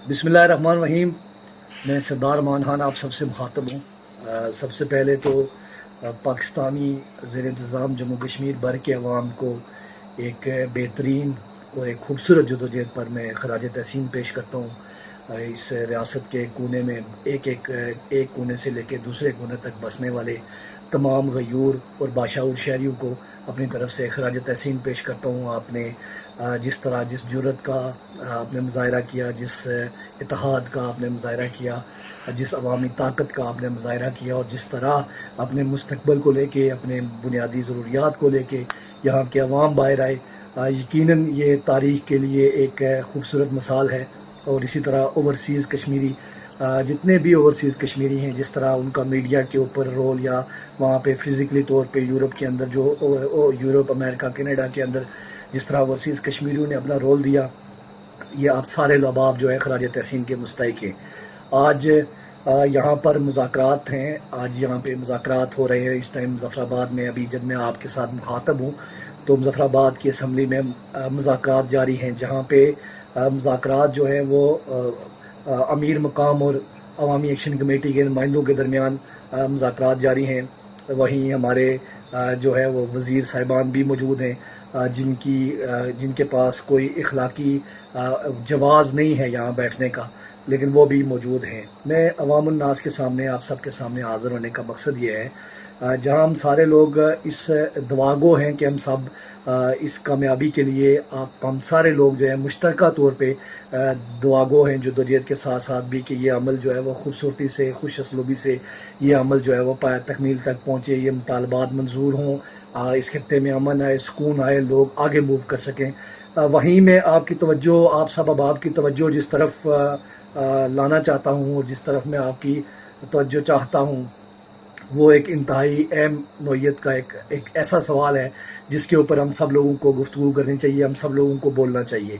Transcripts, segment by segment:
बिस्मिल्लाहिर्रहमानिर्रहीम। मैं सरदार मान खान आप सबसे मुखातब हूँ। सबसे पहले तो पाकिस्तानी ज़ेर इंतज़ाम जम्मू कश्मीर भर के अवाम को एक बेहतरीन और एक खूबसूरत जदोजहद पर मैं खराज तहसीन पेश करता हूँ। इस रियासत के कोने में एक कोने से लेकर दूसरे कोने तक बसने वाले तमाम गयूर और बाशाऊर शहरियों को अपनी तरफ से खराज तहसीन पेश करता हूँ। आपने जिस तरह जिस जुर्रत का आपने मुज़ाहिरा किया, जिस इत्तेहाद का आपने मुज़ाहिरा किया, जिस अवामी ताकत का आपने मुज़ाहिरा किया और जिस तरह अपने मुस्तक़बिल को लेके, अपने बुनियादी ज़रूरियात को लेके यहाँ के अवाम बाहर आए, यकीनन ये तारीख़ के लिए एक खूबसूरत मिसाल है। और इसी तरह ओवरसीज़ कश्मीरी जितने भी ओवरसीज़ कश्मीरी हैं, जिस तरह उनका मीडिया के ऊपर रोल या वहाँ पे फ़िज़िकली तौर पे यूरोप के अंदर यूरोप, अमेरिका, कनाडा के अंदर जिस तरह ओवरसीज़ कश्मीरियों ने अपना रोल दिया, ये आप सारे लबाब जो है खराज तहसीन के मुस्तहिक हैं। आज यहाँ पर मुज़ाकरात हैं, आज यहाँ पे मुज़ाकरात हो रहे हैं इस टाइम मुज़फ़्फ़राबाद में। अभी जब मैं आपके साथ मुखातब हूँ तो मुज़फ़्फ़राबाद की असम्बली में मुज़ाकरात जारी हैं, जहाँ पे मुज़ाकरात जो है वो अमीर मकाम और अवामी एक्शन कमेटी के नुमाइंदों के दरमियान मुज़ाकरात जारी हैं। वहीं हमारे जो है वो वज़ीर साहिबान भी मौजूद हैं, जिनके पास कोई इखलाकी जवाज़ नहीं है यहाँ बैठने का, लेकिन वो भी मौजूद हैं। मैं अवामुन नास के सामने, आप सब के सामने हाज़िर होने का मकसद ये है, जहाँ हम सारे लोग इस दुआगो हैं कि हम सब इस कामयाबी के लिए हम सारे लोग जो है मुश्तरका तौर पे दुआगो हैं, जद्दोजहद के साथ साथ भी कि ये अमल जो है वो खूबसूरती से, खुश असलूबी से ये अमल जो है वो तकमील तक पहुँचे, ये मुतालबात मंजूर हों, इस खत्ते में अमन आए, सुकून आए, लोग आगे मूव कर सकें। वहीं मैं आपकी तवज्जो, आप सब अब आपकी तवज्जो जिस तरफ लाना चाहता हूँ और जिस तरफ मैं आपकी तवज्जो चाहता हूँ, वो एक इंतहाई अहम नौइयत का एक ऐसा सवाल है जिसके ऊपर हम सब लोगों को गुफ्तगू करनी चाहिए, हम सब लोगों को बोलना चाहिए।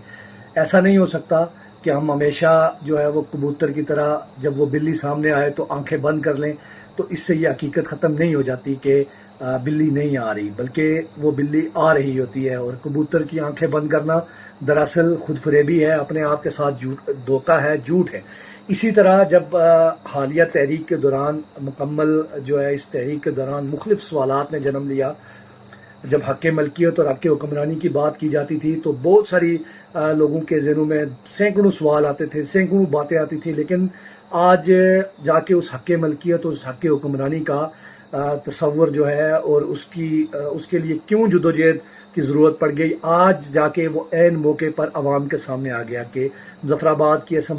ऐसा नहीं हो सकता कि हम हमेशा जो है वो कबूतर की तरह जब वो बिल्ली सामने आए तो आंखें बंद कर लें, तो इससे ये हकीकत ख़त्म नहीं हो जाती कि बिल्ली नहीं आ रही, बल्कि वो बिल्ली आ रही होती है। और कबूतर की आंखें बंद करना दरअसल खुद फरेबी है, अपने आप के साथ धोखा है, झूठ है। इसी तरह जब हालिया तहरीक के दौरान मुकम्मल जो है इस तहरीक के दौरान मुख्तलिफ सवालात ने जन्म लिया, जब हक़ मलकियत और हक़ हुक्मरानी की बात की जाती थी तो बहुत सारी लोगों के ज़हनों में सैकड़ों सवाल आते थे, सैकड़ों बातें आती थी। लेकिन आज जाके उस हक़ मलकियत और उस हक़ हुक्मरानी का तसव्वुर जो है और उसके लिए क्यों जदोजहद की ज़रूरत पड़ गई, आज जाके वो ऐन मौके पर आवाम के सामने आ गया कि मुज़फ़्फ़राबाद की